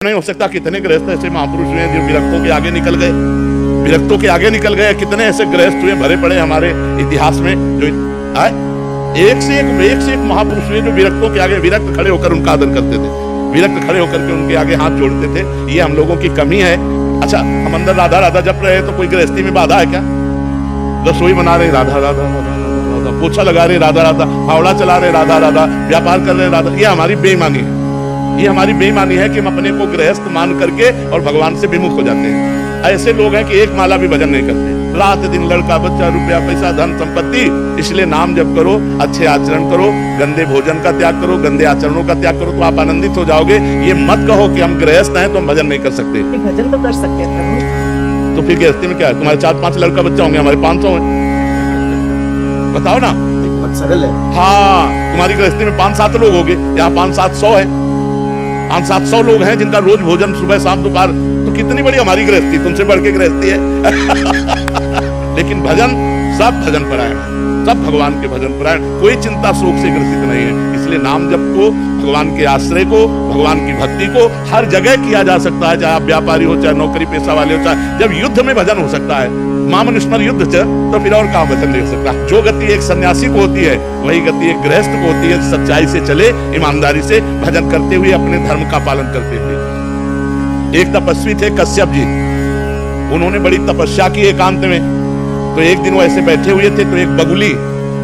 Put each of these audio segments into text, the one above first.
नहीं हो सकता। कितने गृहस्थ ऐसे महापुरुष हुए जो विरक्तों के आगे निकल गए, विरक्तों के आगे निकल गए। कितने ऐसे गृहस्थ हुए भरे पड़े हमारे इतिहास में, जो एक से एक महापुरुष हुए जो विरक्तों के आगे विरक्त खड़े होकर उनका आदर करते थे, विरक्त खड़े होकर के उनके आगे हाथ जोड़ते थे। ये हम लोगों की कमी है। अच्छा, हम अंदर राधा राधा जप रहे तो कोई गृहस्थी में बाधा है क्या? रसोई बना रहे राधा राधा राधा राधा, पोछा लगा रहे राधा राधा, फावड़ा चला रहे राधा राधा, व्यापार कर रहे राधा। ये हमारी बेईमानी है। ये हमारी बेईमानी है कि हम अपने को गृहस्थ मान करके और भगवान से विमुख हो जाते हैं। ऐसे लोग हैं कि एक माला भी भजन नहीं करते, रात दिन लड़का बच्चा रुपया पैसा धन संपत्ति। इसलिए नाम जप करो, अच्छे आचरण करो, गंदे भोजन का त्याग करो, गंदे आचरणों का त्याग करो, तो आप आनंदित हो जाओगे। ये मत कहो कि हम गृहस्थ हैं तो हम भजन नहीं कर सकते। भजन तो कर सकते हैं, तो फिर गृहस्थी में क्या है? तुम्हारे 4-5 लड़का बच्चा होंगे, हमारे 500 हैं। बताओ ना, सरल है। हाँ, तुम्हारी गृहस्थी में 5-7 लोग होंगे, यहाँ 500-700 है। 500-700 लोग हैं जिनका रोज भोजन सुबह शाम दोपहर। तो कितनी बड़ी हमारी गृहस्थी, तुमसे बढ़ के गृहस्थी है। लेकिन भजन, सब भजन परायण, सब भगवान के भजन परायण, कोई चिंता शोक से ग्रसित नहीं है। इसलिए नाम जप को, भगवान के आश्रय को, भगवान की भक्ति को हर जगह किया जा सकता है, चाहे आप व्यापारी हो, चाहे नौकरी पेशा वाले हो, चाहे जब युद्ध में भजन हो सकता है। मामनुष्मर युद्ध तो फिर और कहाँ भजन नहीं हो सकता। जो गति एक सन्यासी को होती है वही गति एक गृहस्थ को होती है। सच्चाई से चले, ईमानदारी से भजन करते हुए, अपने धर्म का पालन करते हुए। एक तपस्वी थे कश्यप जी, उन्होंने बड़ी तपस्या की एकांत में। तो एक दिन वो ऐसे बैठे हुए थे तो एक बगुली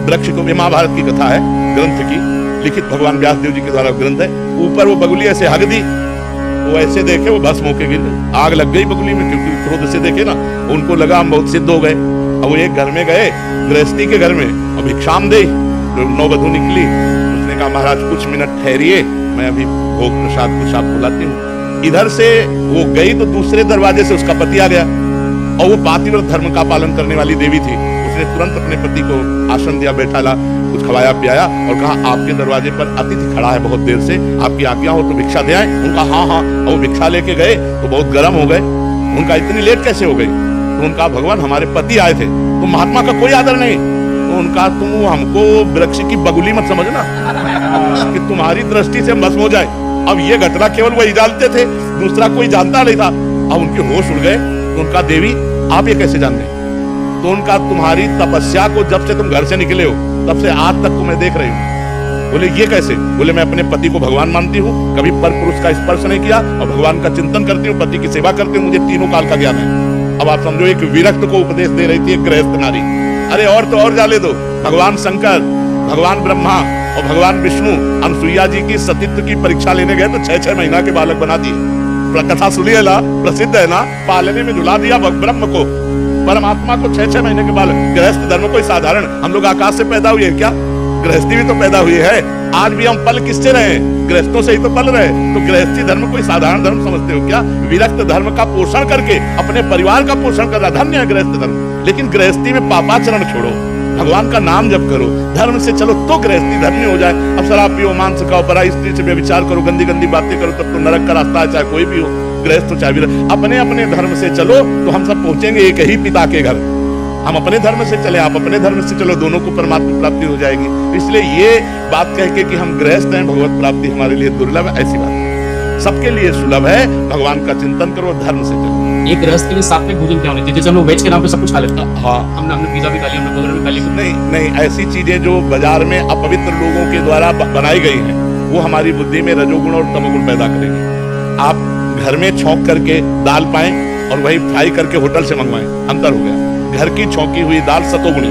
वृक्ष को, महाभारत की कथा है, ग्रंथ की लिखित, भगवान व्यास देव जी के द्वारा ग्रंथ है। ऊपर वो बगुली ऐसे हग दी, वो ऐसे देखे वो भस्म होके गिर गए। आग लग गई बगुली में, क्योंकि क्रोध से देखे ना, उनको लगा हम बहुत सिद्ध हो गए। अब वो एक घर में गए, गृहस्थी के घर में, और भिक्षाम दे। तो नौबधू निकली, उसने कहा महाराज कुछ मिनट ठहरिए, मैं अभी भोग प्रसाद कुछ आपको लाती हूँ। इधर से वो गई तो दूसरे दरवाजे से उसका पति आ गया, और वो पातिव्रत धर्म का पालन करने वाली देवी थी। उसने तुरंत अपने पति को आसन दिया, बैठाला, कुछ खवाया पियाया और कहा आपके दरवाजे पर अतिथि खड़ा है बहुत देर से, आपकी आज्ञा हो तो भिक्षा दे आए। उनका हाँ हाँ। और वो भिक्षा लेके गए तो बहुत गर्म हो गए। उनका इतनी लेट कैसे हो गई? तो उनका भगवान हमारे पति आए थे, तो महात्मा का कोई आदर नहीं। तो उनका तुम हमको वृक्ष की बगुली मत समझना कि तुम्हारी दृष्टि से भस्म हो जाए। अब ये घटना केवल वही जानते थे, दूसरा कोई जानता नहीं था। अब उनके होश उड़ गए। तो उनका देवी आप ये कैसे जान गए? तो उनका तुम्हारी तपस्या को जब से तुम घर से निकले हो तब से आज तक को मैं देख रही हूँ। बोले ये कैसे? बोले मैं अपने पति को भगवान मानती हूँ, कभी पर पुरुष का स्पर्श नहीं किया, और भगवान का चिंतन करती हूँ, पति की सेवा करती हूँ, मुझे तीनों काल का ज्ञान है। अब आप समझो, एक विरक्त को उपदेश दे रही थी एक गृहस्थ नारी। अरे और तो और जाने दो, भगवान शंकर, भगवान ब्रह्मा और भगवान विष्णु अनसुईया जी की सतीत्व की परीक्षा लेने गए तो 6-6 महीना के बालक बना दिए। कथा सुनिए ना, प्रसिद्ध है ना, पालने में झुला दिया ब्रह्म को, परमात्मा को 6-6 महीने के बालक। गृहस्थ धर्म कोई साधारण, हम लोग आकाश से पैदा हुए क्या? गृहस्थी भी तो पैदा हुई है। आज भी हम पल किससे रहे? गृहस्थों से ही तो पल रहे। तो गृहस्थी धर्म कोई साधारण धर्म समझते हो क्या? विरक्त धर्म का पोषण करके अपने परिवार का पोषण कर रहा, धन्य है गृहस्थ धर्म। लेकिन गृहस्थी में पापाचरण छोड़ो, भगवान का नाम जप करो, धर्म से चलो, तो गृहस्थी धर्मी हो जाए। अब शराब पियो, मांस खाओ, पराई स्त्री से व्यभिचार करो, गंदी गंदी बातें करो, तब तो नरक का रास्ता है, चाहे कोई भी हो, गृहस्थ हो चाहे विरक्त। अपने अपने धर्म से चलो तो हम सब पहुंचेंगे एक ही पिता के घर। हम अपने धर्म से चले, आप अपने धर्म से चलो, दोनों को परमात्मा प्राप्ति हो जाएगी। इसलिए ये बात कह के कि हम गृहस्थ हैं, भगवत प्राप्ति हमारे लिए दुर्लभ है, ऐसी बात सबके लिए सुलभ है। भगवान का चिंतन करो, धर्म से चलो। एक गृहस्थ के लिए सात्विक भोजन क्या होना चाहिए? जैसे हम लोग वेज के नाम पे सब कुछ खा लेते हैं। हाँ, हमने पिज्जा भी खा लिया, हमने बर्गर भी खा लिया। नहीं, ऐसी चीजें जो बाजार में अपवित्र लोगों के द्वारा बनाई गई हैं, वो हमारी बुद्धि में रजोगुण और तमोगुण पैदा करेंगी। आप घर में छौंक करके दाल पाएं और वही फ्राई करके होटल से मंगवाएं, अंतर हो गया। घर की छौंकी हुई दाल सतोगुणी,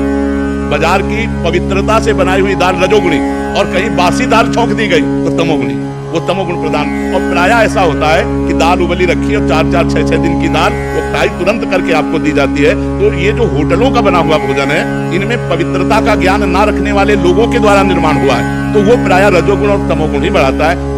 बाजार की पवित्रता से बनाई हुई दाल रजोगुणी, और कहीं बासी दाल छौंक दी गई तो तमोगुणी, वो तमोगुण प्रदान। और प्राय ऐसा होता है कि दाल उबली रखी और 4-4, 6-6 दिन की दाल वो फ्राई तुरंत करके आपको दी जाती है। तो ये जो होटलों का बना हुआ भोजन है, इनमें पवित्रता का ज्ञान ना रखने वाले लोगों के द्वारा निर्माण हुआ है, तो वो प्राय रजोगुण और तमोगुण ही बढ़ाता है।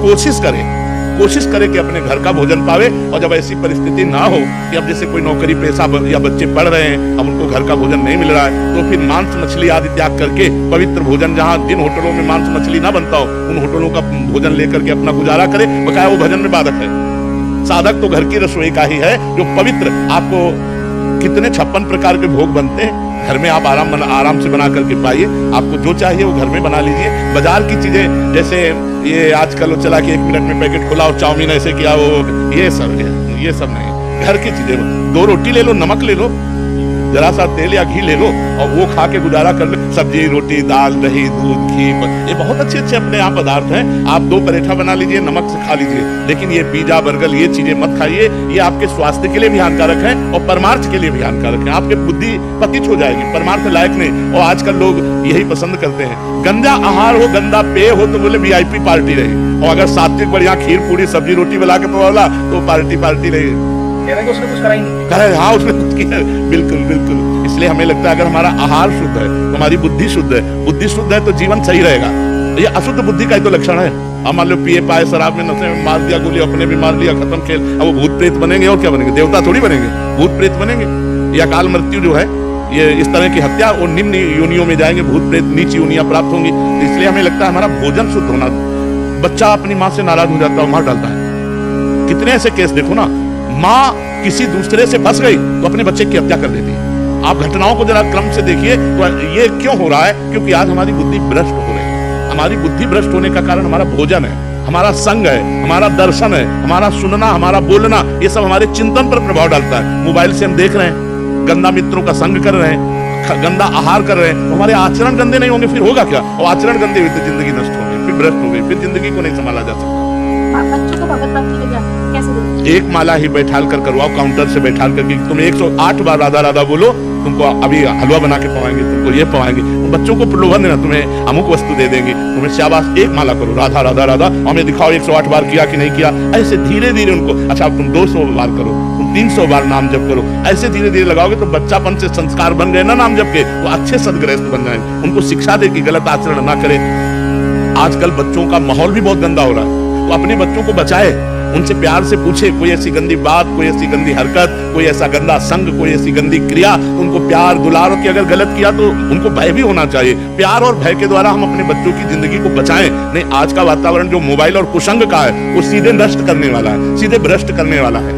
कोशिश करें कि अपने घर का भोजन पावे। और जब ऐसी परिस्थिति ना हो कि अब जैसे कोई नौकरी पेशा या बच्चे पढ़ रहे हैं, अब उनको घर का भोजन नहीं मिल रहा है, तो फिर मांस मछली आदि त्याग करके पवित्र भोजन, जहाँ जिन होटलों में मांस मछली ना बनता हो, उन होटलों का भोजन लेकर के अपना गुजारा करे, बकाया वो भजन में बाधक है। साधक तो घर की रसोई का ही है, जो पवित्र आपको कितने 56 प्रकार के भोग बनते हैं। घर में आप आराम से बना करके पाइए। आपको जो चाहिए वो घर में बना लीजिए। बाजार की चीजें जैसे ये आजकल वो चला कि 1 मिनट में पैकेट खुला और चाउमीन ऐसे किया, वो ये सब नहीं। घर की चीजें, 2 रोटी ले लो, नमक ले लो, जरा सा तेल या घी ले लो और वो खा के गुजारा कर लो। सब्जी, रोटी, दाल, दही, दूध, घी, ये बहुत अच्छे अपने यहाँ पदार्थ हैं। आप 2 पराठा बना लीजिए, नमक से खा लीजिए, लेकिन ये पिज्जा, बर्गर, ये चीजें मत खाइए। ये आपके स्वास्थ्य के लिए भी हानिकारक है और परमार्थ के लिए भी हानिकारक है। आपकी बुद्धि पतित हो जाएगी, परमार्थ लायक नहीं। और आजकल लोग यही पसंद करते हैं, गंदा आहार हो, गंदा पेय हो तो बोले VIP पार्टी रही, और अगर सात्विक बढ़िया खीर पूरी सब्जी रोटी बना के बोला तो पार्टी रही। उसने कुछ करा ही नहीं। करे हाँ, उसने कुछ किया, बिल्कुल। इसलिए हमें लगता है अगर हमारा आहार शुद्ध है तो हमारी बुद्धि शुद्ध है, बुद्धि शुद्ध है तो जीवन सही रहेगा। ये अशुद्ध बुद्धि का ही तो लक्षण है। हम मान लो पिए पाए शराब में नशे में मार दिया, गोली अपने भी मार लिया, खत्म खेल। अब वो भूत प्रेत बनेंगे और क्या बनेंगे? देवता थोड़ी बनेंगे, भूत प्रेत बनेंगे। ये अकाल मृत्यु जो है, ये इस तरह की हत्या और निम्न योनियों में जाएंगे, भूत प्रेत नीच योनियां प्राप्त होंगी। इसलिए हमें लगता है हमारा भोजन शुद्ध होना। बच्चा अपनी माँ से नाराज हो जाता है, मार डालता है। कितने ऐसे केस देखो ना, माँ किसी दूसरे से फंस गई तो अपने बच्चे की हत्या कर देती है। आप घटनाओं को जरा क्रम से देखिए तो ये क्यों हो रहा है? क्योंकि आज हमारी बुद्धि भ्रष्ट हो रही है। हमारी बुद्धि भ्रष्ट होने का कारण हमारा भोजन है, हमारा संग है, हमारा दर्शन है, हमारा सुनना, हमारा बोलना, ये सब हमारे चिंतन पर प्रभाव डालता है। मोबाइल से हम देख रहे हैं, गंदा मित्रों का संग कर रहे हैं, गंदा आहार कर रहे हैं, हमारे आचरण गंदे नहीं होंगे, फिर होगा क्या? और आचरण गंदे हुए तो जिंदगी नष्ट हो गई, फिर भ्रष्ट हो गई, फिर जिंदगी को नहीं संभाला जा सकता। बच्चों को भगवत भक्ति में कैसे दें? एक माला ही बैठाल कर करवाओ, काउंटर से बैठाल करके तुम 108 बार राधा राधा बोलो, तुमको अभी हलवा बना के पवाएंगे, तुमको ये पवाएंगे। बच्चों को प्रलोभन देना, तुम्हें अमुक वस्तु दे देंगे, तुम्हें शाबाश, एक माला करो, राधा राधा राधा, हमें दिखाओ 108 बार किया कि नहीं किया। ऐसे धीरे धीरे उनको, अच्छा तुम 200 बार करो, तुम 300 बार नाम जप करो, ऐसे धीरे धीरे लगाओगे तो बच्चापन से संस्कार बन गए ना नाम जप के, वो अच्छे सदगृहस्थ बन जाएंगे। उनको शिक्षा दे कि गलत आचरण ना करें। आजकल बच्चों का माहौल भी बहुत गंदा हो रहा है, तो अपने बच्चों को बचाए, उनसे प्यार से पूछे, कोई ऐसी गंदी बात, कोई ऐसी गंदी हरकत, कोई ऐसा गंदा संग, कोई ऐसी गंदी क्रिया, उनको प्यार दुलार की, अगर गलत किया तो उनको भय भी होना चाहिए। प्यार और भय के द्वारा हम अपने बच्चों की जिंदगी को बचाएं। नहीं, आज का वातावरण जो मोबाइल और कुसंग का है वो सीधे नष्ट करने वाला है, सीधे भ्रष्ट करने वाला है।